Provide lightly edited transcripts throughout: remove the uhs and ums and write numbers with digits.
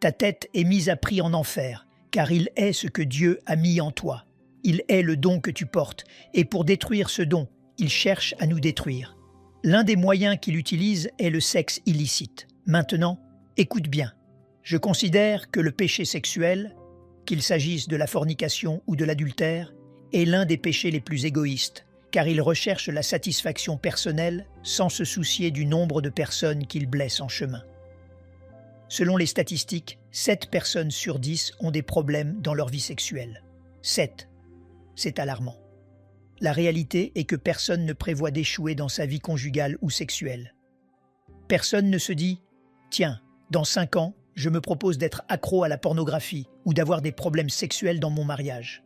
Ta tête est mise à prix en enfer, car il est ce que Dieu a mis en toi. Il est le don que tu portes, et pour détruire ce don, il cherche à nous détruire. L'un des moyens qu'il utilise est le sexe illicite. Maintenant, écoute bien. Je considère que le péché sexuel, qu'il s'agisse de la fornication ou de l'adultère, est l'un des péchés les plus égoïstes, car il recherche la satisfaction personnelle sans se soucier du nombre de personnes qu'il blesse en chemin. Selon les statistiques, 7 personnes sur 10 ont des problèmes dans leur vie sexuelle. 7. C'est alarmant. La réalité est que personne ne prévoit d'échouer dans sa vie conjugale ou sexuelle. Personne ne se dit « Tiens, dans 5 ans, je me propose d'être accro à la pornographie ou d'avoir des problèmes sexuels dans mon mariage. »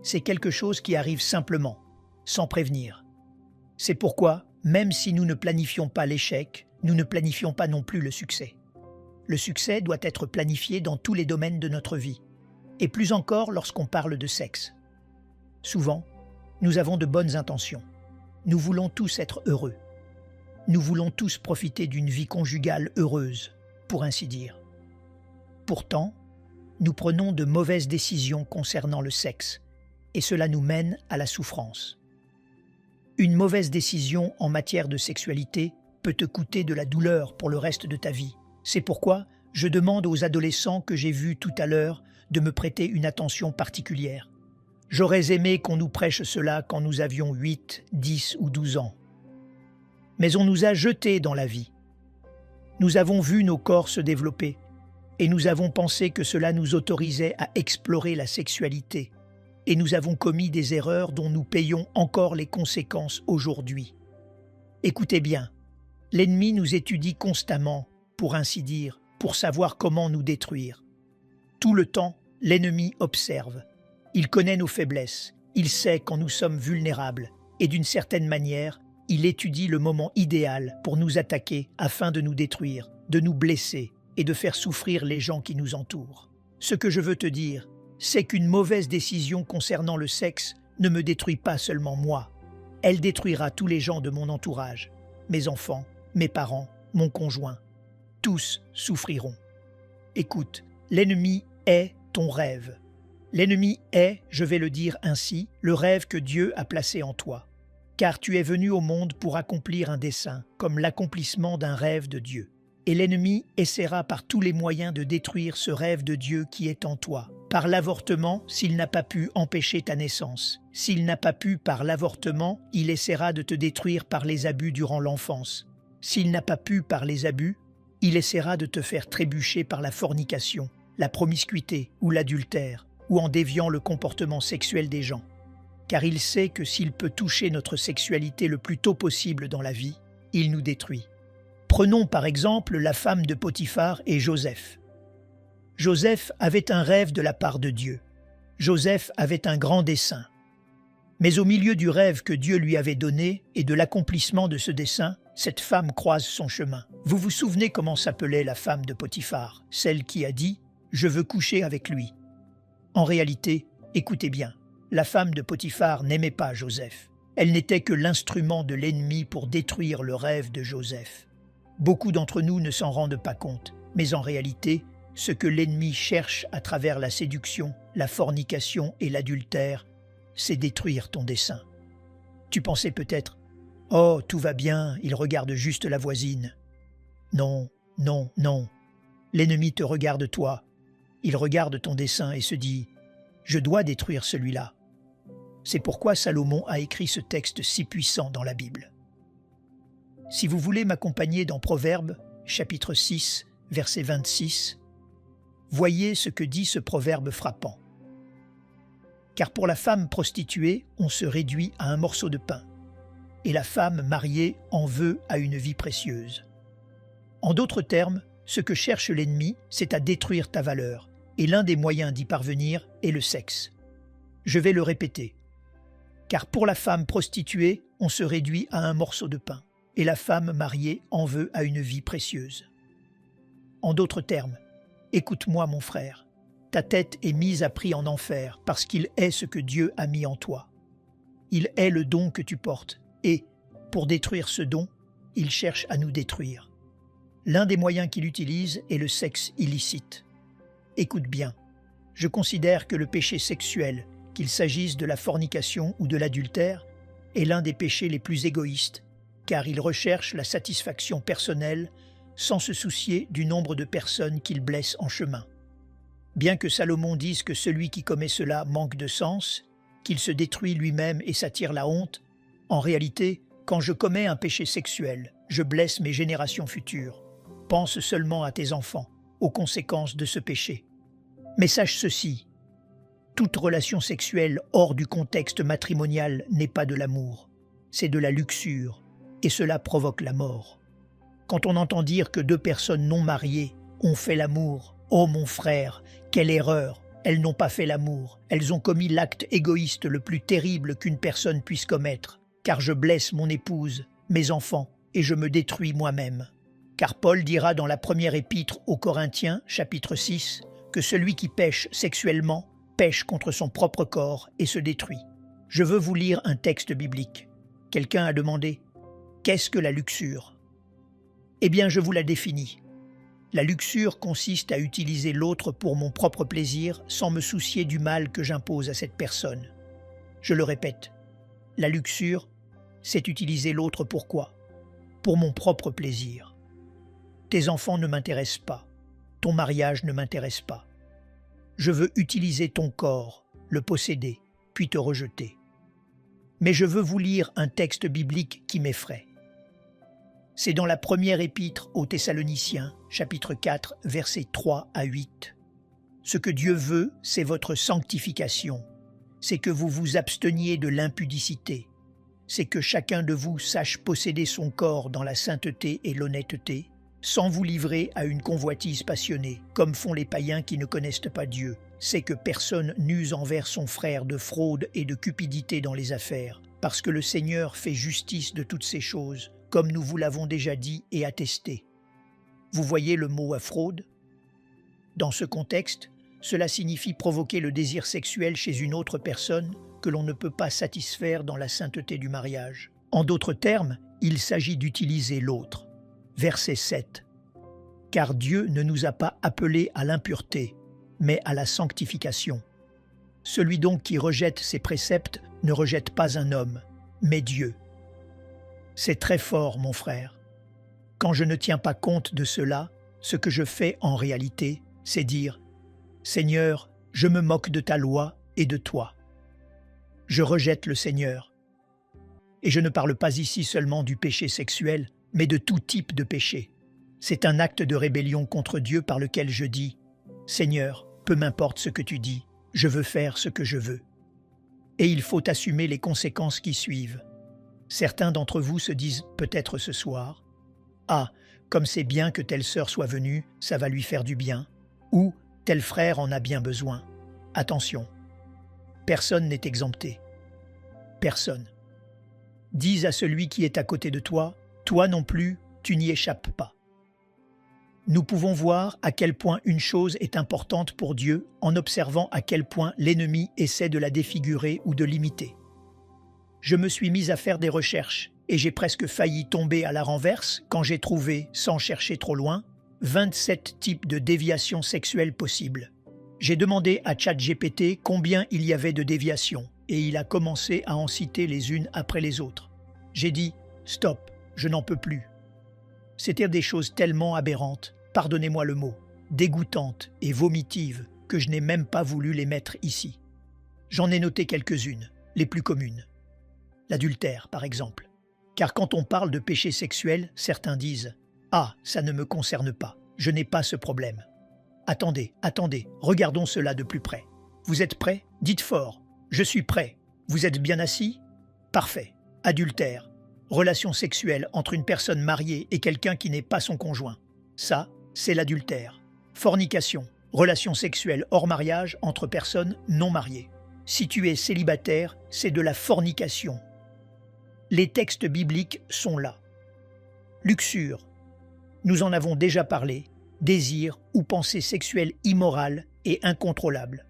C'est quelque chose qui arrive simplement, sans prévenir. C'est pourquoi, même si nous ne planifions pas l'échec, nous ne planifions pas non plus le succès. Le succès doit être planifié dans tous les domaines de notre vie, et plus encore lorsqu'on parle de sexe. Souvent, nous avons de bonnes intentions. Nous voulons tous être heureux. Nous voulons tous profiter d'une vie conjugale heureuse, pour ainsi dire. Pourtant, nous prenons de mauvaises décisions concernant le sexe, et cela nous mène à la souffrance. Une mauvaise décision en matière de sexualité peut te coûter de la douleur pour le reste de ta vie. C'est pourquoi je demande aux adolescents que j'ai vus tout à l'heure de me prêter une attention particulière. J'aurais aimé qu'on nous prêche cela quand nous avions 8, 10 ou 12 ans. Mais on nous a jetés dans la vie. Nous avons vu nos corps se développer et nous avons pensé que cela nous autorisait à explorer la sexualité. Et nous avons commis des erreurs dont nous payons encore les conséquences aujourd'hui. Écoutez bien, l'ennemi nous étudie constamment, pour ainsi dire, pour savoir comment nous détruire. Tout le temps, l'ennemi observe. Il connaît nos faiblesses, il sait quand nous sommes vulnérables, et d'une certaine manière, il étudie le moment idéal pour nous attaquer afin de nous détruire, de nous blesser et de faire souffrir les gens qui nous entourent. Ce que je veux te dire, c'est qu'une mauvaise décision concernant le sexe ne me détruit pas seulement moi. Elle détruira tous les gens de mon entourage, mes enfants, mes parents, mon conjoint. Tous souffriront. Écoute, l'ennemi est ton rêve. L'ennemi est, je vais le dire ainsi, le rêve que Dieu a placé en toi. Car tu es venu au monde pour accomplir un dessein, comme l'accomplissement d'un rêve de Dieu. Et l'ennemi essaiera par tous les moyens de détruire ce rêve de Dieu qui est en toi. Par l'avortement, s'il n'a pas pu empêcher ta naissance. S'il n'a pas pu par l'avortement, il essaiera de te détruire par les abus durant l'enfance. S'il n'a pas pu par les abus, il essaiera de te faire trébucher par la fornication, la promiscuité ou l'adultère, ou en déviant le comportement sexuel des gens. Car il sait que s'il peut toucher notre sexualité le plus tôt possible dans la vie, il nous détruit. Prenons par exemple la femme de Potiphar et Joseph. Joseph avait un rêve de la part de Dieu. Joseph avait un grand dessein. Mais au milieu du rêve que Dieu lui avait donné et de l'accomplissement de ce dessein, cette femme croise son chemin. Vous vous souvenez comment s'appelait la femme de Potiphar, celle qui a dit « Je veux coucher avec lui ». En réalité, écoutez bien, la femme de Potiphar n'aimait pas Joseph. Elle n'était que l'instrument de l'ennemi pour détruire le rêve de Joseph. Beaucoup d'entre nous ne s'en rendent pas compte, mais en réalité, ce que l'ennemi cherche à travers la séduction, la fornication et l'adultère, c'est détruire ton dessein. Tu pensais peut-être « Oh, tout va bien, il regarde juste la voisine ». Non, non, non. L'ennemi te regarde toi. Il regarde ton dessein et se dit « Je dois détruire celui-là ». C'est pourquoi Salomon a écrit ce texte si puissant dans la Bible. Si vous voulez m'accompagner dans Proverbes, chapitre 6, verset 26, voyez ce que dit ce proverbe frappant. Car pour la femme prostituée, on se réduit à un morceau de pain, et la femme mariée en veut à une vie précieuse. En d'autres termes, ce que cherche l'ennemi, c'est à détruire ta valeur, et l'un des moyens d'y parvenir est le sexe. Je vais le répéter. Car pour la femme prostituée, on se réduit à un morceau de pain, et la femme mariée en veut à une vie précieuse. En d'autres termes, écoute-moi mon frère, ta tête est mise à prix en enfer parce qu'il est ce que Dieu a mis en toi. Il est le don que tu portes, et, pour détruire ce don, il cherche à nous détruire. L'un des moyens qu'il utilise est le sexe illicite. écoute bien. Je considère que le péché sexuel, qu'il s'agisse de la fornication ou de l'adultère, est l'un des péchés les plus égoïstes, car il recherche la satisfaction personnelle sans se soucier du nombre de personnes qu'il blesse en chemin. Bien que Salomon dise que celui qui commet cela manque de sens, qu'il se détruit lui-même et s'attire la honte, en réalité, quand je commets un péché sexuel, je blesse mes générations futures. Pense seulement à tes enfants, aux conséquences de ce péché. Mais sache ceci, toute relation sexuelle hors du contexte matrimonial n'est pas de l'amour, c'est de la luxure, et cela provoque la mort. Quand on entend dire que deux personnes non mariées ont fait l'amour, oh mon frère, quelle erreur! Elles n'ont pas fait l'amour, elles ont commis l'acte égoïste le plus terrible qu'une personne puisse commettre, car je blesse mon épouse, mes enfants, et je me détruis moi-même. Car Paul dira dans la première épître aux Corinthiens, chapitre 6, que celui qui pêche sexuellement pêche contre son propre corps et se détruit. Je veux vous lire un texte biblique. Quelqu'un a demandé « Qu'est-ce que la luxure ?» Eh bien, je vous la définis. La luxure consiste à utiliser l'autre pour mon propre plaisir sans me soucier du mal que j'impose à cette personne. Je le répète, la luxure, c'est utiliser l'autre pour quoi? Pour mon propre plaisir. Tes enfants ne m'intéressent pas, ton mariage ne m'intéresse pas. Je veux utiliser ton corps, le posséder, puis te rejeter. Mais je veux vous lire un texte biblique qui m'effraie. C'est dans la première épître aux Thessaloniciens, chapitre 4, versets 3 à 8. Ce que Dieu veut, c'est votre sanctification, c'est que vous vous absteniez de l'impudicité, c'est que chacun de vous sache posséder son corps dans la sainteté et l'honnêteté, sans vous livrer à une convoitise passionnée, comme font les païens qui ne connaissent pas Dieu. C'est que personne n'use envers son frère de fraude et de cupidité dans les affaires, parce que le Seigneur fait justice de toutes ces choses, comme nous vous l'avons déjà dit et attesté. Vous voyez le mot « fraude » ? Dans ce contexte, cela signifie provoquer le désir sexuel chez une autre personne que l'on ne peut pas satisfaire dans la sainteté du mariage. En d'autres termes, il s'agit d'utiliser l'autre. Verset 7. « Car Dieu ne nous a pas appelés à l'impureté, mais à la sanctification. Celui donc qui rejette ses préceptes ne rejette pas un homme, mais Dieu. » C'est très fort, mon frère. Quand je ne tiens pas compte de cela, ce que je fais en réalité, c'est dire « Seigneur, je me moque de ta loi et de toi. » Je rejette le Seigneur. Et je ne parle pas ici seulement du péché sexuel, mais de tout type de péché. C'est un acte de rébellion contre Dieu par lequel je dis « Seigneur, peu m'importe ce que tu dis, je veux faire ce que je veux. » Et il faut assumer les conséquences qui suivent. Certains d'entre vous se disent peut-être ce soir « Ah, comme c'est bien que telle sœur soit venue, ça va lui faire du bien. » Ou « Tel frère en a bien besoin. » Attention, personne n'est exempté. Personne. Dis à celui qui est à côté de toi « Toi non plus, tu n'y échappes pas. » Nous pouvons voir à quel point une chose est importante pour Dieu en observant à quel point l'ennemi essaie de la défigurer ou de l'imiter. Je me suis mis à faire des recherches et j'ai presque failli tomber à la renverse quand j'ai trouvé, sans chercher trop loin, 27 types de déviations sexuelles possibles. J'ai demandé à ChatGPT combien il y avait de déviations et il a commencé à en citer les unes après les autres. J'ai dit « Stop, je n'en peux plus ». C'étaient des choses tellement aberrantes, pardonnez-moi le mot, dégoûtantes et vomitives que je n'ai même pas voulu les mettre ici. J'en ai noté quelques-unes, les plus communes. L'adultère, par exemple. Car quand on parle de péché sexuel, certains disent « Ah, ça ne me concerne pas, je n'ai pas ce problème. » Attendez, regardons cela de plus près. Vous êtes prêts? Dites fort « Je suis prêt. » Vous êtes bien assis? Parfait. Adultère. Relation sexuelle entre une personne mariée et quelqu'un qui n'est pas son conjoint. Ça, c'est l'adultère. Fornication. Relation sexuelle hors mariage entre personnes non mariées. Si tu es célibataire, c'est de la fornication. Les textes bibliques sont là. Luxure. Nous en avons déjà parlé. Désir ou pensée sexuelle immorale et incontrôlable.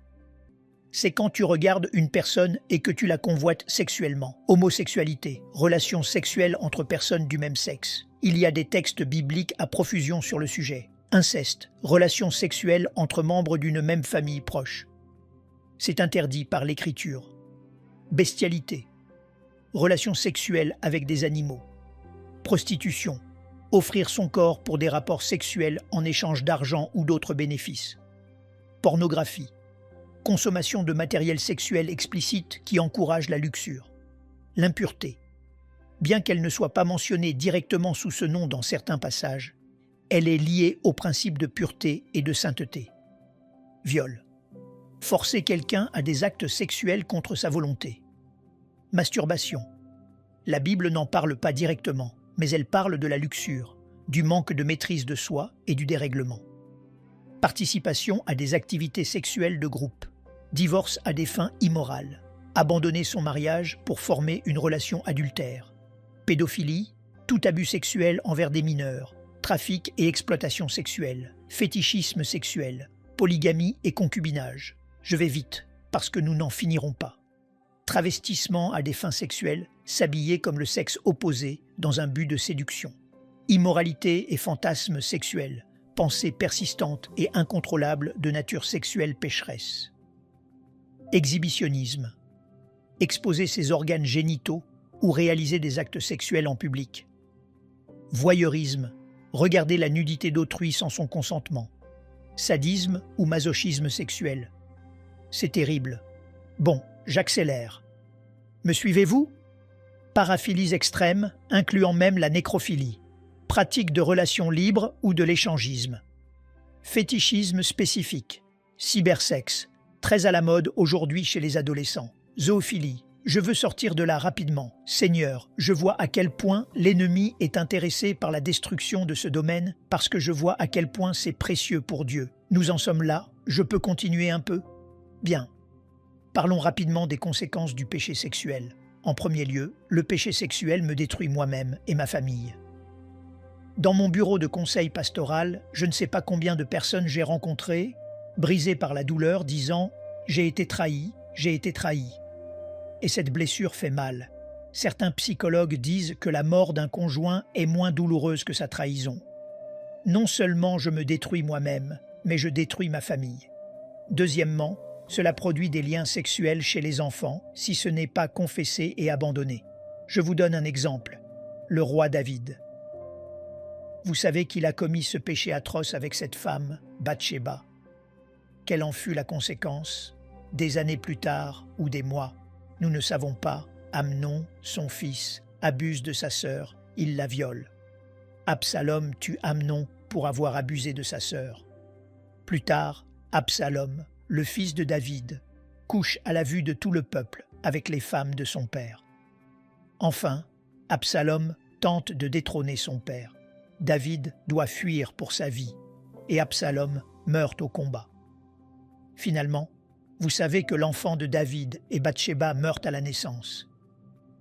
C'est quand tu regardes une personne et que tu la convoites sexuellement. Homosexualité, relation sexuelle entre personnes du même sexe. Il y a des textes bibliques à profusion sur le sujet. Inceste, relation sexuelle entre membres d'une même famille proche. C'est interdit par l'Écriture. Bestialité, relation sexuelle avec des animaux. Prostitution, offrir son corps pour des rapports sexuels en échange d'argent ou d'autres bénéfices. Pornographie, consommation de matériel sexuel explicite qui encourage la luxure. L'impureté, bien qu'elle ne soit pas mentionnée directement sous ce nom dans certains passages, elle est liée au principe de pureté et de sainteté. Viol, forcer quelqu'un à des actes sexuels contre sa volonté. Masturbation, la Bible n'en parle pas directement, mais elle parle de la luxure, du manque de maîtrise de soi et du dérèglement. Participation à des activités sexuelles de groupe. Divorce à des fins immorales. Abandonner son mariage pour former une relation adultère. Pédophilie, tout abus sexuel envers des mineurs. Trafic et exploitation sexuelle. Fétichisme sexuel. Polygamie et concubinage. Je vais vite, parce que nous n'en finirons pas. Travestissement à des fins sexuelles, s'habiller comme le sexe opposé dans un but de séduction. Immoralité et fantasmes sexuels, pensées persistantes et incontrôlables de nature sexuelle pécheresse. Exhibitionnisme, exposer ses organes génitaux ou réaliser des actes sexuels en public. Voyeurisme, regarder la nudité d'autrui sans son consentement. Sadisme ou masochisme sexuel. C'est terrible. Bon, j'accélère. Me suivez-vous? Paraphilies extrêmes, incluant même la nécrophilie. Pratique de relations libres ou de l'échangisme. Fétichisme spécifique. Cybersexe, très à la mode aujourd'hui chez les adolescents. Zoophilie. Je veux sortir de là rapidement. Seigneur, je vois à quel point l'ennemi est intéressé par la destruction de ce domaine parce que je vois à quel point c'est précieux pour Dieu. Nous en sommes là. Je peux continuer un peu? Bien. Parlons rapidement des conséquences du péché sexuel. En premier lieu, le péché sexuel me détruit moi-même et ma famille. Dans mon bureau de conseil pastoral, je ne sais pas combien de personnes j'ai rencontrées, brisées par la douleur, disant « J'ai été trahi, j'ai été trahi ». Et cette blessure fait mal. Certains psychologues disent que la mort d'un conjoint est moins douloureuse que sa trahison. Non seulement je me détruis moi-même, mais je détruis ma famille. Deuxièmement, cela produit des liens sexuels chez les enfants si ce n'est pas confessé et abandonné. Je vous donne un exemple. Le roi David. Vous savez qu'il a commis ce péché atroce avec cette femme, Bathsheba. Quelle en fut la conséquence? Des années plus tard ou des mois, nous ne savons pas, Amnon, son fils, abuse de sa sœur, il la viole. Absalom tue Amnon pour avoir abusé de sa sœur. Plus tard, Absalom, le fils de David, couche à la vue de tout le peuple avec les femmes de son père. Enfin, Absalom tente de détrôner son père. David doit fuir pour sa vie et Absalom meurt au combat. Finalement, vous savez que l'enfant de David et Bathsheba meurent à la naissance.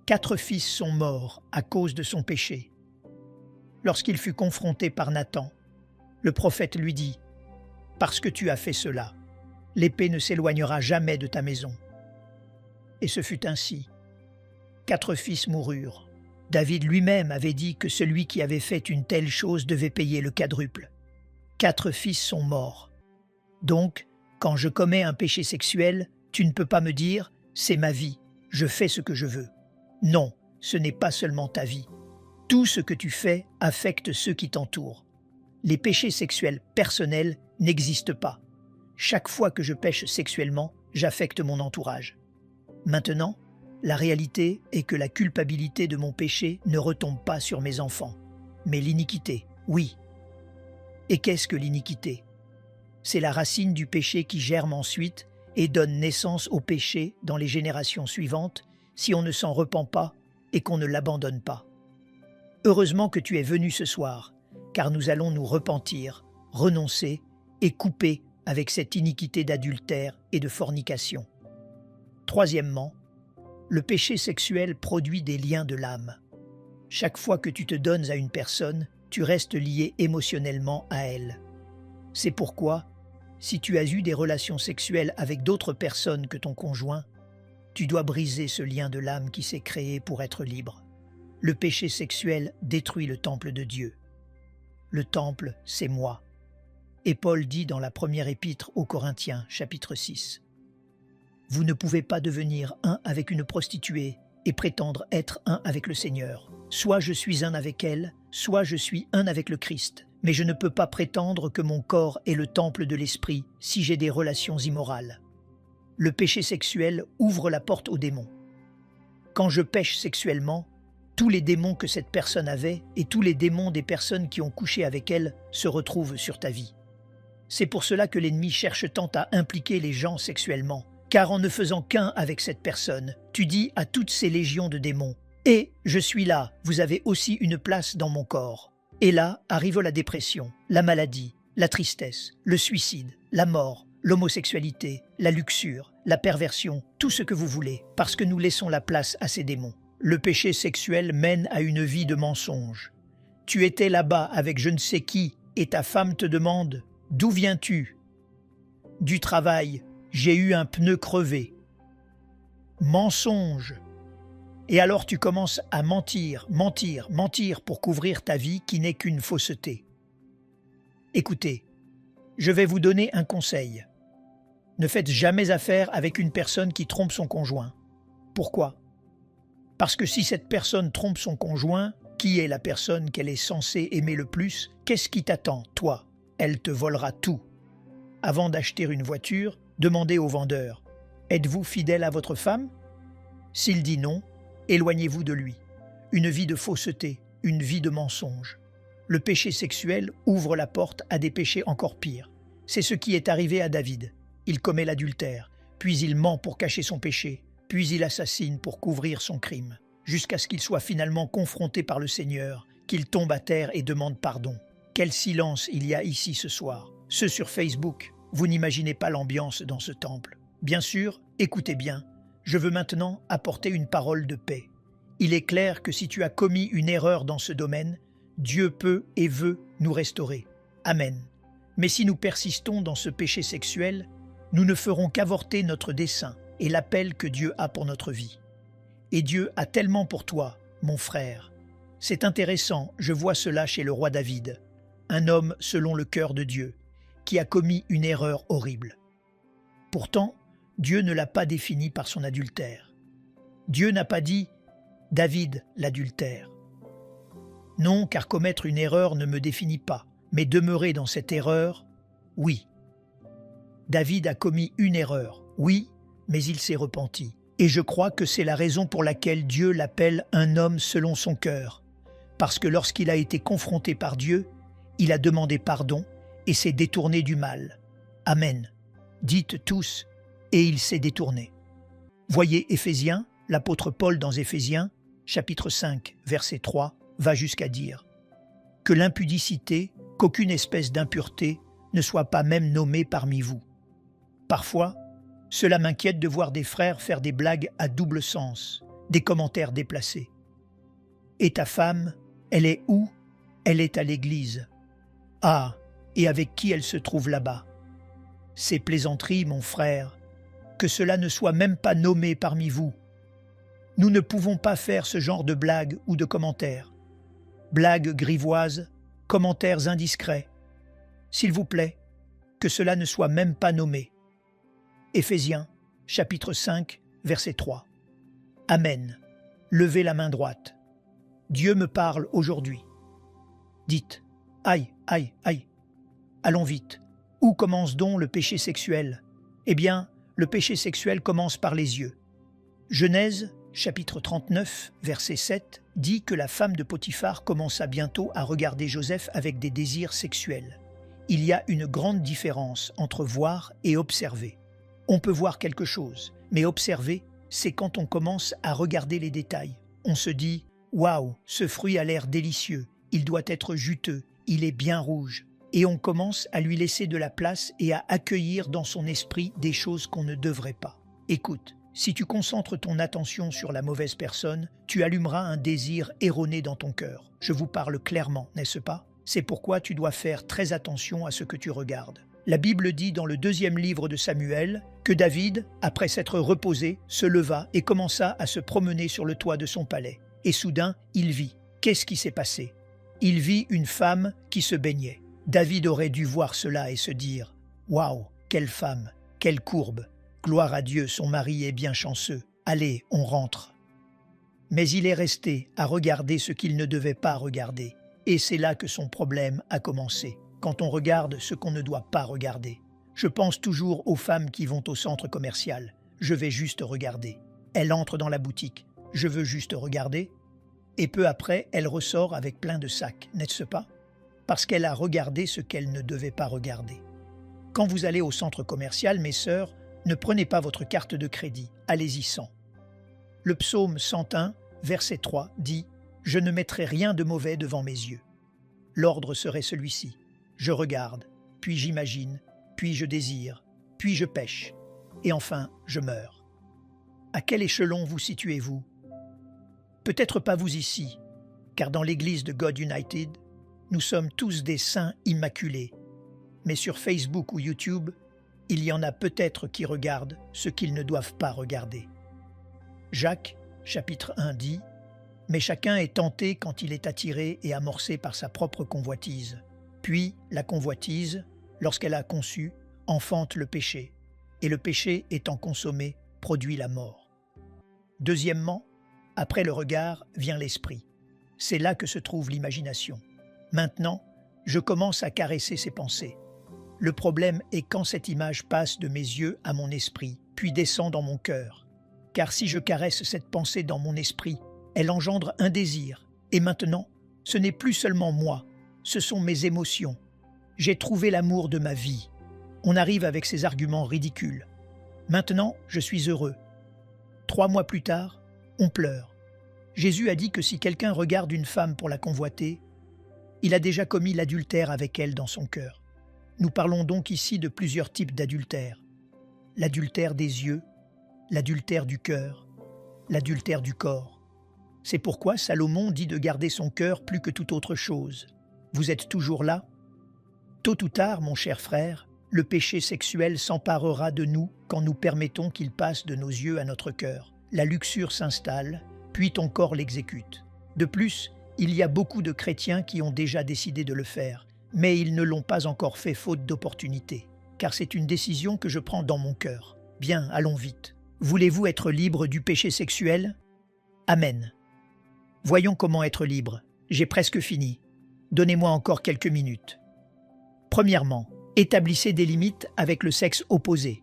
4 fils sont morts à cause de son péché. Lorsqu'il fut confronté par Nathan, le prophète lui dit « Parce que tu as fait cela, l'épée ne s'éloignera jamais de ta maison. » Et ce fut ainsi. 4 fils moururent. David lui-même avait dit que celui qui avait fait une telle chose devait payer le quadruple. 4 fils sont morts. Donc, quand je commets un péché sexuel, tu ne peux pas me dire « c'est ma vie, je fais ce que je veux ». Non, ce n'est pas seulement ta vie. Tout ce que tu fais affecte ceux qui t'entourent. Les péchés sexuels personnels n'existent pas. Chaque fois que je pêche sexuellement, j'affecte mon entourage. Maintenant, la réalité est que la culpabilité de mon péché ne retombe pas sur mes enfants, mais l'iniquité, oui. Et qu'est-ce que l'iniquité? C'est la racine du péché qui germe ensuite et donne naissance au péché dans les générations suivantes si on ne s'en repent pas et qu'on ne l'abandonne pas. Heureusement que tu es venu ce soir, car nous allons nous repentir, renoncer et couper avec cette iniquité d'adultère et de fornication. Troisièmement, le péché sexuel produit des liens de l'âme. Chaque fois que tu te donnes à une personne, tu restes lié émotionnellement à elle. C'est pourquoi, si tu as eu des relations sexuelles avec d'autres personnes que ton conjoint, tu dois briser ce lien de l'âme qui s'est créé pour être libre. Le péché sexuel détruit le temple de Dieu. Le temple, c'est moi. Et Paul dit dans la première épître aux Corinthiens, chapitre 6, « Vous ne pouvez pas devenir un avec une prostituée et prétendre être un avec le Seigneur. Soit je suis un avec elle, soit je suis un avec le Christ. Mais je ne peux pas prétendre que mon corps est le temple de l'esprit si j'ai des relations immorales. » Le péché sexuel ouvre la porte aux démons. Quand je pêche sexuellement, tous les démons que cette personne avait et tous les démons des personnes qui ont couché avec elle se retrouvent sur ta vie. C'est pour cela que l'ennemi cherche tant à impliquer les gens sexuellement, car en ne faisant qu'un avec cette personne, tu dis à toutes ces légions de démons « Et je suis là, vous avez aussi une place dans mon corps ». Et là arrive la dépression, la maladie, la tristesse, le suicide, la mort, l'homosexualité, la luxure, la perversion, tout ce que vous voulez, parce que nous laissons la place à ces démons. Le péché sexuel mène à une vie de mensonge. Tu étais là-bas avec je ne sais qui et ta femme te demande « D'où viens-tu » ? Du travail, j'ai eu un pneu crevé. Mensonge. Et alors tu commences à mentir, mentir, mentir pour couvrir ta vie qui n'est qu'une fausseté. Écoutez, je vais vous donner un conseil. Ne faites jamais affaire avec une personne qui trompe son conjoint. Pourquoi ? Parce que si cette personne trompe son conjoint, qui est la personne qu'elle est censée aimer le plus, qu'est-ce qui t'attend, toi ? Elle te volera tout. Avant d'acheter une voiture, demandez au vendeur « Êtes-vous fidèle à votre femme ?» S'il dit non, éloignez-vous de lui. Une vie de fausseté, une vie de mensonge. Le péché sexuel ouvre la porte à des péchés encore pires. C'est ce qui est arrivé à David. Il commet l'adultère, puis il ment pour cacher son péché, puis il assassine pour couvrir son crime, jusqu'à ce qu'il soit finalement confronté par le Seigneur, qu'il tombe à terre et demande pardon. Quel silence il y a ici ce soir. Ceux sur Facebook, vous n'imaginez pas l'ambiance dans ce temple. Bien sûr, écoutez bien, je veux maintenant apporter une parole de paix. Il est clair que si tu as commis une erreur dans ce domaine, Dieu peut et veut nous restaurer. Amen. Mais si nous persistons dans ce péché sexuel, nous ne ferons qu'avorter notre dessein et l'appel que Dieu a pour notre vie. Et Dieu a tellement pour toi, mon frère. C'est intéressant, je vois cela chez le roi David, un homme selon le cœur de Dieu, qui a commis une erreur horrible. Pourtant, Dieu ne l'a pas défini par son adultère. Dieu n'a pas dit « David l'adultère ». Non, car commettre une erreur ne me définit pas, mais demeurer dans cette erreur, oui. David a commis une erreur, oui, mais il s'est repenti. Et je crois que c'est la raison pour laquelle Dieu l'appelle un homme selon son cœur. Parce que lorsqu'il a été confronté par Dieu, il a demandé pardon et s'est détourné du mal. Amen. Dites tous, et il s'est détourné. Voyez Éphésiens, l'apôtre Paul dans Éphésiens, chapitre 5, verset 3, va jusqu'à dire que l'impudicité, qu'aucune espèce d'impureté ne soit pas même nommée parmi vous. Parfois, cela m'inquiète de voir des frères faire des blagues à double sens, des commentaires déplacés. Et ta femme, elle est où? Elle est à l'église. Ah, et avec qui elle se trouve là-bas? Ces plaisanteries, mon frère, que cela ne soit même pas nommé parmi vous. Nous ne pouvons pas faire ce genre de blagues ou de commentaires. Blagues grivoises, commentaires indiscrets. S'il vous plaît, que cela ne soit même pas nommé. Éphésiens, chapitre 5, verset 3. Amen. Levez la main droite. Dieu me parle aujourd'hui. Dites, aïe, aïe, aïe. Allons vite. Où commence donc le péché sexuel? Eh bien, le péché sexuel commence par les yeux. Genèse, chapitre 39, verset 7, dit que la femme de Potiphar commença bientôt à regarder Joseph avec des désirs sexuels. Il y a une grande différence entre voir et observer. On peut voir quelque chose, mais observer, c'est quand on commence à regarder les détails. On se dit « Waouh, ce fruit a l'air délicieux, il doit être juteux, il est bien rouge ». Et on commence à lui laisser de la place et à accueillir dans son esprit des choses qu'on ne devrait pas. Écoute, si tu concentres ton attention sur la mauvaise personne, tu allumeras un désir erroné dans ton cœur. Je vous parle clairement, n'est-ce pas? C'est pourquoi tu dois faire très attention à ce que tu regardes. La Bible dit dans le 2e livre de Samuel que David, après s'être reposé, se leva et commença à se promener sur le toit de son palais. Et soudain, il vit. Qu'est-ce qui s'est passé? Il vit une femme qui se baignait. David aurait dû voir cela et se dire « Waouh, quelle femme, quelle courbe! Gloire à Dieu, son mari est bien chanceux. Allez, on rentre. » Mais il est resté à regarder ce qu'il ne devait pas regarder. Et c'est là que son problème a commencé, quand on regarde ce qu'on ne doit pas regarder. Je pense toujours aux femmes qui vont au centre commercial. Je vais juste regarder. Elle entre dans la boutique. Je veux juste regarder. Et peu après, elle ressort avec plein de sacs, n'est-ce pas? Parce qu'elle a regardé ce qu'elle ne devait pas regarder. Quand vous allez au centre commercial, mes sœurs, ne prenez pas votre carte de crédit, allez-y sans. Le psaume 101, verset 3 dit « Je ne mettrai rien de mauvais devant mes yeux ». L'ordre serait celui-ci. Je regarde, puis j'imagine, puis je désire, puis je pêche, et enfin je meurs. À quel échelon vous situez-vous? Peut-être pas vous ici, car dans l'église de God United, nous sommes tous des saints immaculés. Mais sur Facebook ou YouTube, il y en a peut-être qui regardent ce qu'ils ne doivent pas regarder. Jacques, chapitre 1 dit « Mais chacun est tenté quand il est attiré et amorcé par sa propre convoitise. Puis la convoitise, lorsqu'elle a conçu, enfante le péché, et le péché étant consommé, produit la mort. » Deuxièmement, après le regard vient l'esprit. C'est là que se trouve l'imagination. Maintenant, je commence à caresser ses pensées. Le problème est quand cette image passe de mes yeux à mon esprit, puis descend dans mon cœur. Car si je caresse cette pensée dans mon esprit, elle engendre un désir. Et maintenant, ce n'est plus seulement moi, ce sont mes émotions. J'ai trouvé l'amour de ma vie. On arrive avec ces arguments ridicules. Maintenant, je suis heureux. 3 mois plus tard, on pleure. Jésus a dit que si quelqu'un regarde une femme pour la convoiter, il a déjà commis l'adultère avec elle dans son cœur. Nous parlons donc ici de plusieurs types d'adultère. L'adultère des yeux, l'adultère du cœur, l'adultère du corps. C'est pourquoi Salomon dit de garder son cœur plus que toute autre chose. Vous êtes toujours là? Tôt ou tard, mon cher frère, le péché sexuel s'emparera de nous quand nous permettons qu'il passe de nos yeux à notre cœur. La luxure s'installe, puis ton corps l'exécute. De plus, il y a beaucoup de chrétiens qui ont déjà décidé de le faire, mais ils ne l'ont pas encore fait faute d'opportunité, car c'est une décision que je prends dans mon cœur. Bien, allons vite. Voulez-vous être libre du péché sexuel? Amen. Voyons comment être libre. J'ai presque fini. Donnez-moi encore quelques minutes. Premièrement, établissez des limites avec le sexe opposé.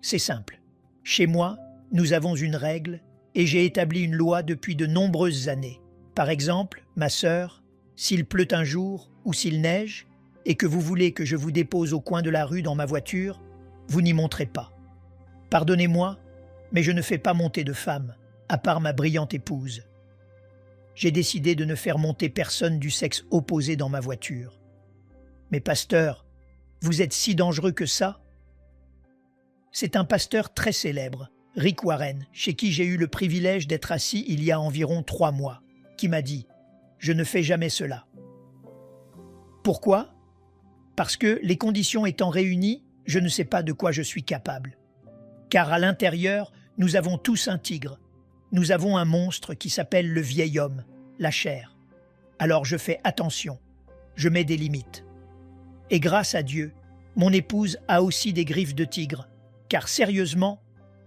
C'est simple. Chez moi, nous avons une règle et j'ai établi une loi depuis de nombreuses années. Par exemple, ma sœur, s'il pleut un jour ou s'il neige et que vous voulez que je vous dépose au coin de la rue dans ma voiture, vous n'y monterez pas. Pardonnez-moi, mais je ne fais pas monter de femme, à part ma brillante épouse. J'ai décidé de ne faire monter personne du sexe opposé dans ma voiture. Mais pasteur, vous êtes si dangereux que ça? C'est un pasteur très célèbre, Rick Warren, chez qui j'ai eu le privilège d'être assis il y a environ 3 mois, qui m'a dit « Je ne fais jamais cela ». Pourquoi? Parce que, les conditions étant réunies, je ne sais pas de quoi je suis capable. Car à l'intérieur, nous avons tous un tigre. Nous avons un monstre qui s'appelle le vieil homme, la chair. Alors je fais attention, je mets des limites. Et grâce à Dieu, mon épouse a aussi des griffes de tigre, car sérieusement,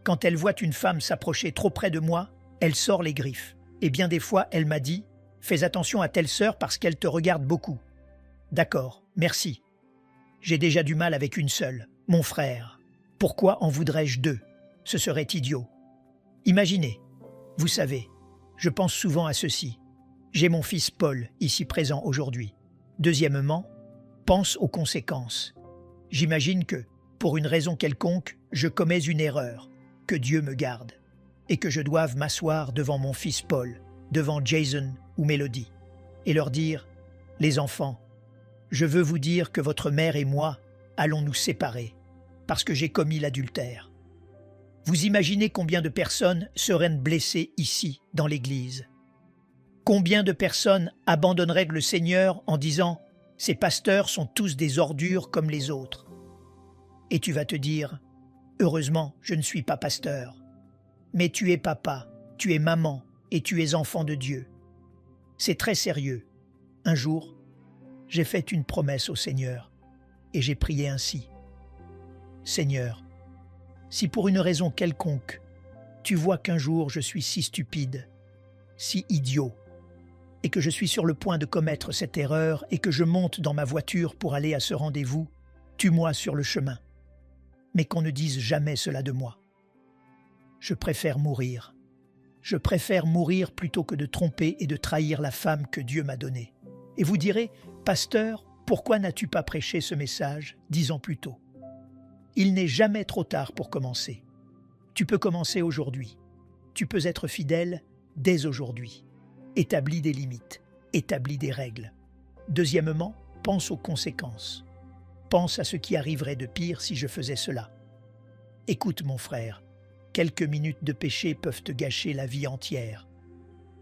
quand elle voit une femme s'approcher trop près de moi, elle sort les griffes. Et bien des fois, elle m'a dit « Fais attention à telle sœur parce qu'elle te regarde beaucoup. » D'accord, merci. J'ai déjà du mal avec une seule, mon frère. Pourquoi en voudrais-je 2? Ce serait idiot. Imaginez, vous savez, je pense souvent à ceci. J'ai mon fils Paul, ici présent aujourd'hui. Deuxièmement, pense aux conséquences. J'imagine que, pour une raison quelconque, je commets une erreur, que Dieu me garde, et que je doive m'asseoir devant mon fils Paul, devant Jason ou Mélodie, et leur dire « Les enfants, je veux vous dire que votre mère et moi allons nous séparer, parce que j'ai commis l'adultère. » Vous imaginez combien de personnes seraient blessées ici, dans l'Église? Combien de personnes abandonneraient le Seigneur en disant « Ces pasteurs sont tous des ordures comme les autres ». Et tu vas te dire « Heureusement, je ne suis pas pasteur. » Mais tu es papa, tu es maman et tu es enfant de Dieu. C'est très sérieux. Un jour, j'ai fait une promesse au Seigneur et j'ai prié ainsi. Seigneur, si pour une raison quelconque, tu vois qu'un jour je suis si stupide, si idiot, et que je suis sur le point de commettre cette erreur et que je monte dans ma voiture pour aller à ce rendez-vous, tue-moi sur le chemin. Mais qu'on ne dise jamais cela de moi. Je préfère mourir. Je préfère mourir plutôt que de tromper et de trahir la femme que Dieu m'a donnée. Et vous direz, Pasteur, pourquoi n'as-tu pas prêché ce message 10 ans plus tôt? Il n'est jamais trop tard pour commencer. Tu peux commencer aujourd'hui. Tu peux être fidèle dès aujourd'hui. Établis des limites, établis des règles. Deuxièmement, pense aux conséquences. Pense à ce qui arriverait de pire si je faisais cela. Écoute mon frère, quelques minutes de péché peuvent te gâcher la vie entière.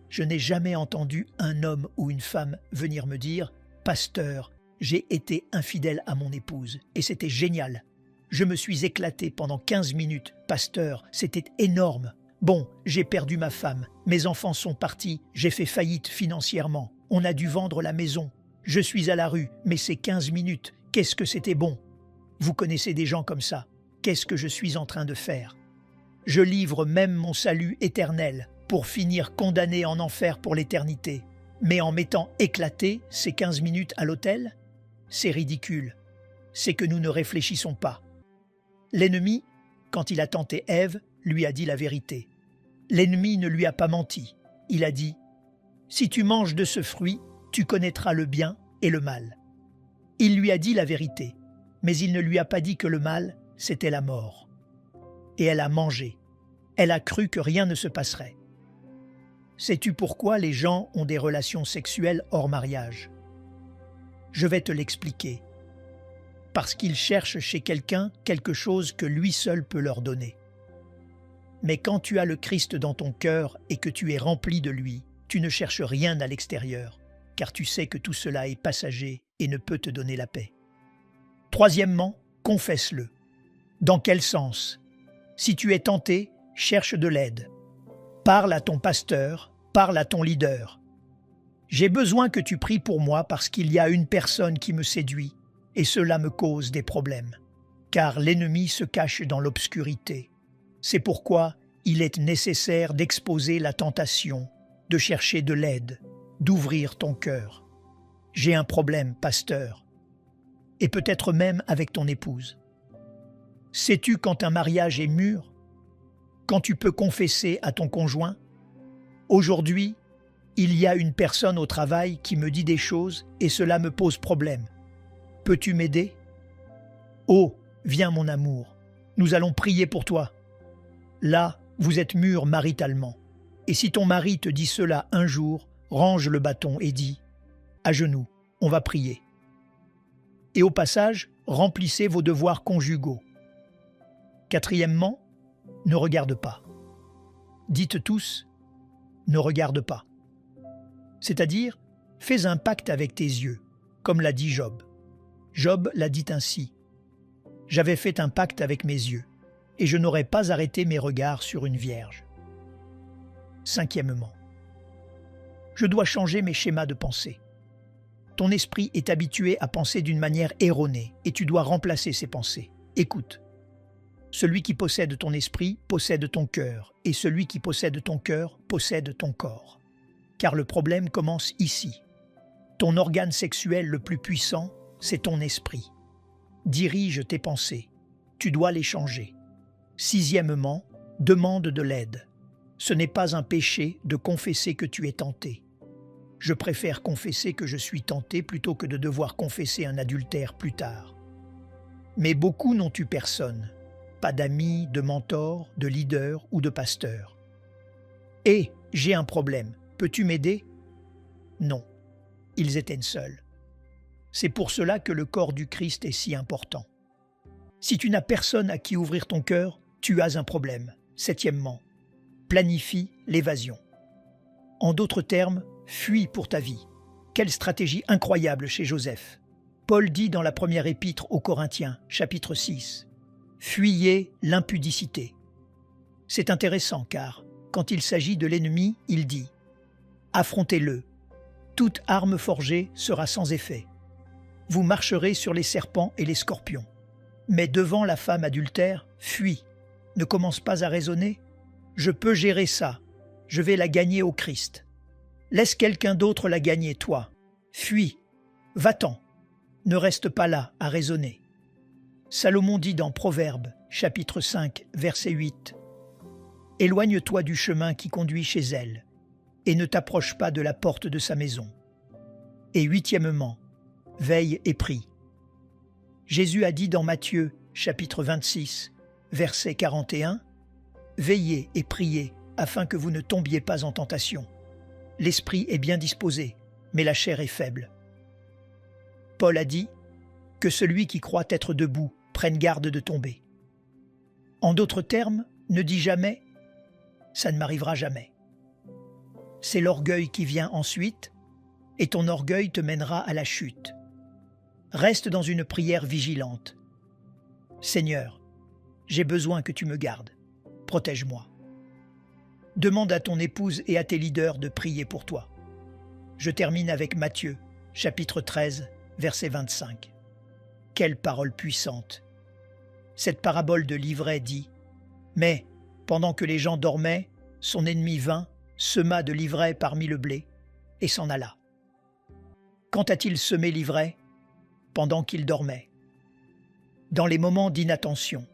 Je n'ai jamais entendu un homme ou une femme venir me dire « Pasteur, j'ai été infidèle à mon épouse et c'était génial. Je me suis éclaté pendant 15 minutes. Pasteur, c'était énorme. Bon, j'ai perdu ma femme, mes enfants sont partis, j'ai fait faillite financièrement, on a dû vendre la maison. Je suis à la rue, mais c'est 15 minutes. Qu'est-ce que c'était bon? Vous connaissez des gens comme ça. Qu'est-ce que je suis en train de faire? Je livre même mon salut éternel pour finir condamné en enfer pour l'éternité. Mais en m'étant éclaté ces 15 minutes à l'hôtel, c'est ridicule. C'est que nous ne réfléchissons pas. L'ennemi, quand il a tenté Ève, lui a dit la vérité. L'ennemi ne lui a pas menti. Il a dit « Si tu manges de ce fruit, tu connaîtras le bien et le mal. » Il lui a dit la vérité, mais il ne lui a pas dit que le mal, c'était la mort. Et elle a mangé. Elle a cru que rien ne se passerait. Sais-tu pourquoi les gens ont des relations sexuelles hors mariage? Je vais te l'expliquer. Parce qu'ils cherchent chez quelqu'un quelque chose que lui seul peut leur donner. Mais quand tu as le Christ dans ton cœur et que tu es rempli de lui, tu ne cherches rien à l'extérieur, car tu sais que tout cela est passager et ne peut te donner la paix. Troisièmement, confesse-le. Dans quel sens? Si tu es tenté, cherche de l'aide. Parle à ton pasteur, parle à ton leader. J'ai besoin que tu pries pour moi parce qu'il y a une personne qui me séduit et cela me cause des problèmes. Car l'ennemi se cache dans l'obscurité. C'est pourquoi il est nécessaire d'exposer la tentation, de chercher de l'aide, d'ouvrir ton cœur. J'ai un problème, pasteur. Et peut-être même avec ton épouse. Sais-tu quand un mariage est mûr? Quand tu peux confesser à ton conjoint? Aujourd'hui, il y a une personne au travail qui me dit des choses et cela me pose problème. Peux-tu m'aider? Oh, viens mon amour, nous allons prier pour toi. Là, vous êtes mûrs maritalement. Et si ton mari te dit cela un jour, range le bâton et dis « À genoux, on va prier ». Et au passage, remplissez vos devoirs conjugaux. Quatrièmement, ne regarde pas. Dites tous « ne regarde pas ». C'est-à-dire, fais un pacte avec tes yeux, comme l'a dit Job. Job l'a dit ainsi. « J'avais fait un pacte avec mes yeux, et je n'aurais pas arrêté mes regards sur une vierge. » Cinquièmement, je dois changer mes schémas de pensée. Ton esprit est habitué à penser d'une manière erronée et tu dois remplacer ces pensées. Écoute, celui qui possède ton esprit possède ton cœur et celui qui possède ton cœur possède ton corps. Car le problème commence ici. Ton organe sexuel le plus puissant, c'est ton esprit. Dirige tes pensées. Tu dois les changer. Sixièmement, demande de l'aide. Ce n'est pas un péché de confesser que tu es tenté. Je préfère confesser que je suis tenté plutôt que de devoir confesser un adultère plus tard. Mais beaucoup n'ont eu personne, pas d'amis, de mentors, de leaders ou de pasteurs. « Hé, j'ai un problème, peux-tu m'aider ?» Non, ils étaient seuls. C'est pour cela que le corps du Christ est si important. Si tu n'as personne à qui ouvrir ton cœur, tu as un problème. Septièmement, planifie l'évasion. En d'autres termes, fuis pour ta vie. Quelle stratégie incroyable chez Joseph. Paul dit dans la première épître aux Corinthiens, chapitre 6, « Fuyez l'impudicité ». C'est intéressant car, quand il s'agit de l'ennemi, il dit « Affrontez-le. Toute arme forgée sera sans effet. Vous marcherez sur les serpents et les scorpions. Mais devant la femme adultère, fuis. Ne commence pas à raisonner. Je peux gérer ça. Je vais la gagner au Christ. Laisse quelqu'un d'autre la gagner, toi. Fuis. Va-t'en. Ne reste pas là à raisonner. Salomon dit dans Proverbes, chapitre 5, verset 8. Éloigne-toi du chemin qui conduit chez elle, et ne t'approche pas de la porte de sa maison. Et huitièmement, veille et prie. Jésus a dit dans Matthieu, chapitre 26, verset 41, « Veillez et priez afin que vous ne tombiez pas en tentation. L'esprit est bien disposé, mais la chair est faible. » Paul a dit « Que celui qui croit être debout prenne garde de tomber. » En d'autres termes, ne dis jamais « ça ne m'arrivera jamais ». C'est l'orgueil qui vient ensuite, et ton orgueil te mènera à la chute. Reste dans une prière vigilante. Seigneur, j'ai besoin que tu me gardes. Protège-moi. Demande à ton épouse et à tes leaders de prier pour toi. Je termine avec Matthieu, chapitre 13, verset 25. Quelle parole puissante! Cette parabole de l'ivraie dit « Mais, pendant que les gens dormaient, son ennemi vint, sema de l'ivraie parmi le blé, et s'en alla. » Quand a-t-il semé l'ivraie? Pendant qu'il dormait. Dans les moments d'inattention,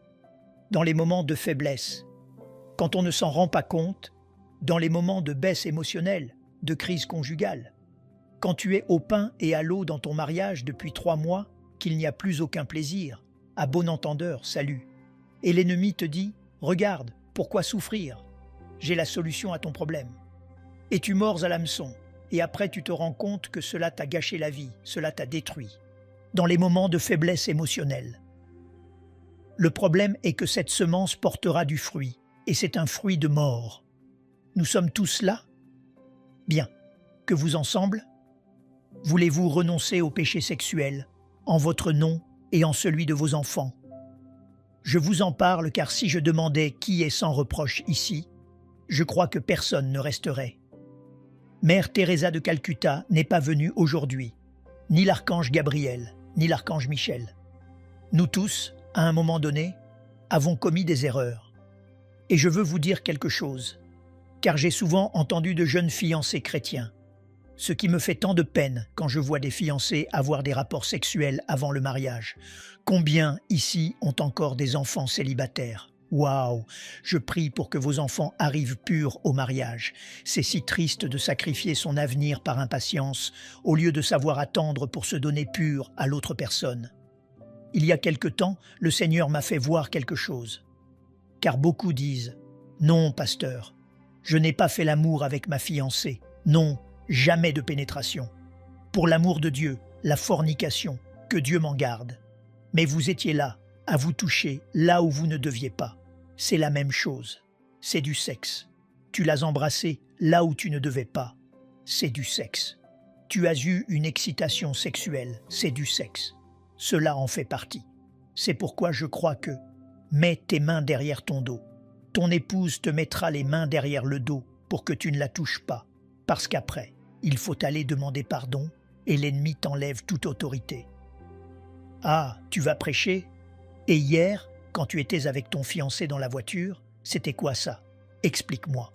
dans les moments de faiblesse, quand on ne s'en rend pas compte, dans les moments de baisse émotionnelle, de crise conjugale, quand tu es au pain et à l'eau dans ton mariage depuis 3 mois, qu'il n'y a plus aucun plaisir, à bon entendeur, salut. Et l'ennemi te dit, regarde, pourquoi souffrir? J'ai la solution à ton problème. Et tu mords à l'hameçon, et après tu te rends compte que cela t'a gâché la vie, cela t'a détruit. Dans les moments de faiblesse émotionnelle. Le problème est que cette semence portera du fruit, et c'est un fruit de mort. Nous sommes tous là? Bien. Que vous ensemble? Voulez-vous renoncer au péché sexuel, en votre nom et en celui de vos enfants? Je vous en parle car si je demandais qui est sans reproche ici, je crois que personne ne resterait. Mère Teresa de Calcutta n'est pas venue aujourd'hui, ni l'archange Gabriel, ni l'archange Michel. Nous tous, à un moment donné, avons commis des erreurs. Et je veux vous dire quelque chose, car j'ai souvent entendu de jeunes fiancés chrétiens. Ce qui me fait tant de peine quand je vois des fiancés avoir des rapports sexuels avant le mariage. Combien ici ont encore des enfants célibataires? Waouh! Je prie pour que vos enfants arrivent purs au mariage. C'est si triste de sacrifier son avenir par impatience, au lieu de savoir attendre pour se donner pur à l'autre personne. Il y a quelque temps, le Seigneur m'a fait voir quelque chose. Car beaucoup disent « Non, pasteur, je n'ai pas fait l'amour avec ma fiancée. Non, jamais de pénétration. Pour l'amour de Dieu, la fornication, que Dieu m'en garde. Mais vous étiez là, à vous toucher là où vous ne deviez pas. C'est la même chose. C'est du sexe. Tu l'as embrassé là où tu ne devais pas. C'est du sexe. Tu as eu une excitation sexuelle. C'est du sexe. Cela en fait partie. C'est pourquoi je crois que mets tes mains derrière ton dos. Ton épouse te mettra les mains derrière le dos pour que tu ne la touches pas. Parce qu'après, il faut aller demander pardon et l'ennemi t'enlève toute autorité. Ah, tu vas prêcher? Et hier, quand tu étais avec ton fiancé dans la voiture, c'était quoi ça? Explique-moi.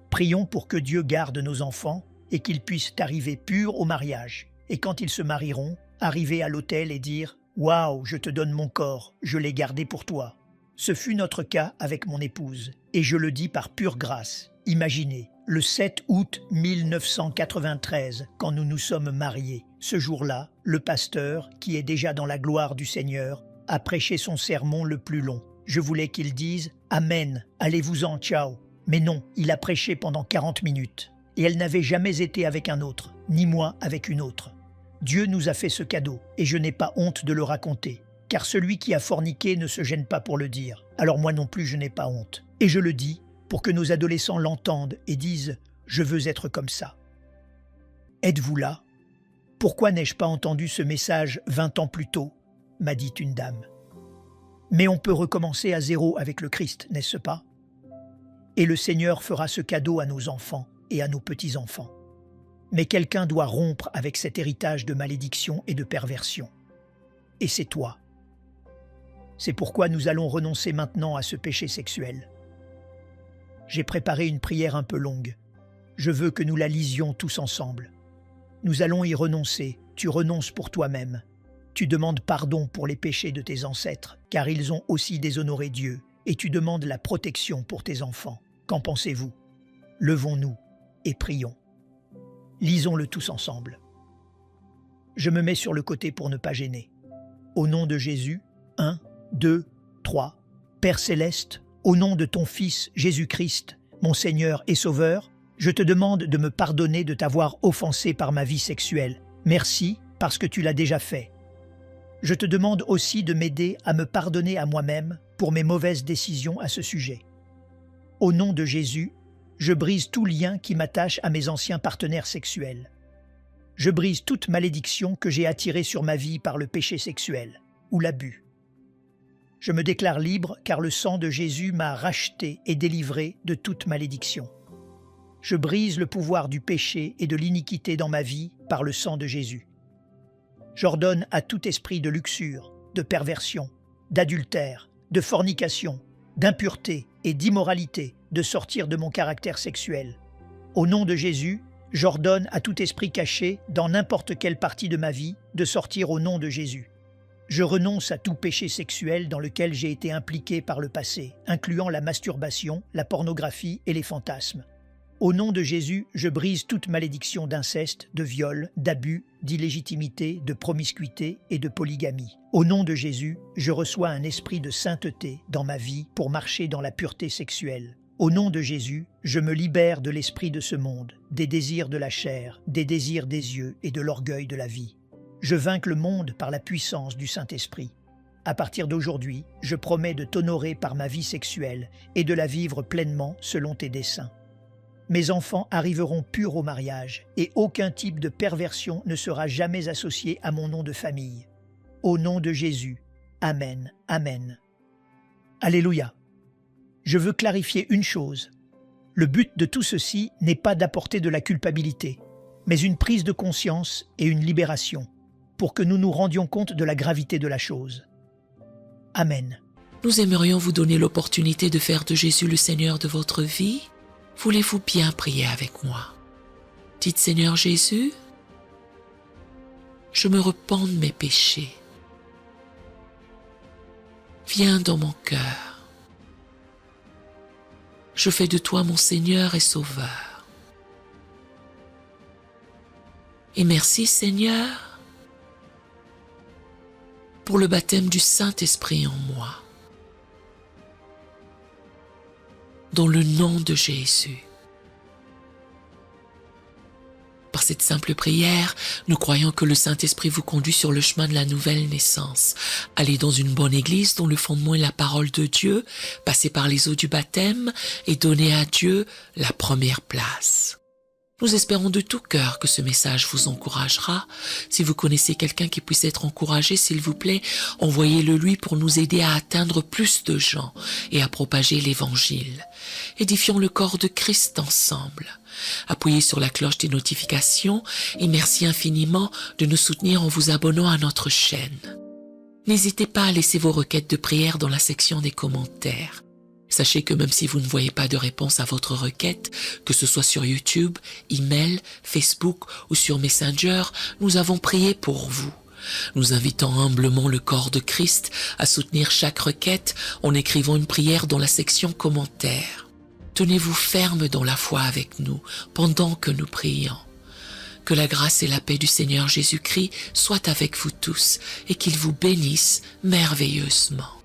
Prions pour que Dieu garde nos enfants et qu'ils puissent arriver purs au mariage. Et quand ils se marieront, arriver à l'autel et dire « Waouh, je te donne mon corps, je l'ai gardé pour toi ». Ce fut notre cas avec mon épouse, et je le dis par pure grâce. Imaginez, le 7 août 1993, quand nous nous sommes mariés, ce jour-là, le pasteur, qui est déjà dans la gloire du Seigneur, a prêché son sermon le plus long. Je voulais qu'il dise « Amen, allez-vous-en, ciao ». Mais non, il a prêché pendant 40 minutes. Et elle n'avait jamais été avec un autre, ni moi avec une autre. Dieu nous a fait ce cadeau, et je n'ai pas honte de le raconter. Car celui qui a forniqué ne se gêne pas pour le dire. Alors moi non plus, je n'ai pas honte. Et je le dis pour que nos adolescents l'entendent et disent « Je veux être comme ça ». Êtes-vous là? Pourquoi n'ai-je pas entendu ce message 20 ans plus tôt? M'a dit une dame. Mais on peut recommencer à zéro avec le Christ, n'est-ce pas? Et le Seigneur fera ce cadeau à nos enfants et à nos petits-enfants. Mais quelqu'un doit rompre avec cet héritage de malédiction et de perversion. Et c'est toi. C'est pourquoi nous allons renoncer maintenant à ce péché sexuel. J'ai préparé une prière un peu longue. Je veux que nous la lisions tous ensemble. Nous allons y renoncer. Tu renonces pour toi-même. Tu demandes pardon pour les péchés de tes ancêtres, car ils ont aussi déshonoré Dieu, et tu demandes la protection pour tes enfants. Qu'en pensez-vous? Levons-nous et prions. Lisons-le tous ensemble. Je me mets sur le côté pour ne pas gêner. Au nom de Jésus, 1, 2, 3. Père céleste, au nom de ton Fils Jésus-Christ, mon Seigneur et Sauveur, je te demande de me pardonner de t'avoir offensé par ma vie sexuelle. Merci, parce que tu l'as déjà fait. Je te demande aussi de m'aider à me pardonner à moi-même pour mes mauvaises décisions à ce sujet. Au nom de Jésus, je brise tout lien qui m'attache à mes anciens partenaires sexuels. Je brise toute malédiction que j'ai attirée sur ma vie par le péché sexuel ou l'abus. Je me déclare libre car le sang de Jésus m'a racheté et délivré de toute malédiction. Je brise le pouvoir du péché et de l'iniquité dans ma vie par le sang de Jésus. J'ordonne à tout esprit de luxure, de perversion, d'adultère, de fornication, d'impureté et d'immoralité de sortir de mon caractère sexuel. Au nom de Jésus, j'ordonne à tout esprit caché dans n'importe quelle partie de ma vie de sortir au nom de Jésus. Je renonce à tout péché sexuel dans lequel j'ai été impliqué par le passé, incluant la masturbation, la pornographie et les fantasmes. Au nom de Jésus, je brise toute malédiction d'inceste, de viol, d'abus, d'illégitimité, de promiscuité et de polygamie. Au nom de Jésus, je reçois un esprit de sainteté dans ma vie pour marcher dans la pureté sexuelle. Au nom de Jésus, je me libère de l'esprit de ce monde, des désirs de la chair, des désirs des yeux et de l'orgueil de la vie. Je vainque le monde par la puissance du Saint-Esprit. À partir d'aujourd'hui, je promets de t'honorer par ma vie sexuelle et de la vivre pleinement selon tes desseins. Mes enfants arriveront purs au mariage et aucun type de perversion ne sera jamais associé à mon nom de famille. Au nom de Jésus, Amen, Amen. Alléluia. Je veux clarifier une chose. Le but de tout ceci n'est pas d'apporter de la culpabilité, mais une prise de conscience et une libération, pour que nous nous rendions compte de la gravité de la chose. Amen. Nous aimerions vous donner l'opportunité de faire de Jésus le Seigneur de votre vie. Voulez-vous bien prier avec moi? Dites Seigneur Jésus, je me repens de mes péchés. Viens dans mon cœur. Je fais de toi mon Seigneur et Sauveur. Et merci Seigneur pour le baptême du Saint-Esprit en moi. Dans le nom de Jésus. Par cette simple prière, nous croyons que le Saint-Esprit vous conduit sur le chemin de la nouvelle naissance. Allez dans une bonne église dont le fondement est la parole de Dieu, passez par les eaux du baptême et donnez à Dieu la première place. Nous espérons de tout cœur que ce message vous encouragera. Si vous connaissez quelqu'un qui puisse être encouragé, s'il vous plaît, envoyez-le lui pour nous aider à atteindre plus de gens et à propager l'Évangile. Édifions le corps de Christ ensemble. Appuyez sur la cloche des notifications et merci infiniment de nous soutenir en vous abonnant à notre chaîne. N'hésitez pas à laisser vos requêtes de prière dans la section des commentaires. Sachez que même si vous ne voyez pas de réponse à votre requête, que ce soit sur YouTube, email, Facebook ou sur Messenger, nous avons prié pour vous. Nous invitons humblement le corps de Christ à soutenir chaque requête en écrivant une prière dans la section commentaires. Tenez-vous ferme dans la foi avec nous pendant que nous prions. Que la grâce et la paix du Seigneur Jésus-Christ soient avec vous tous et qu'il vous bénisse merveilleusement.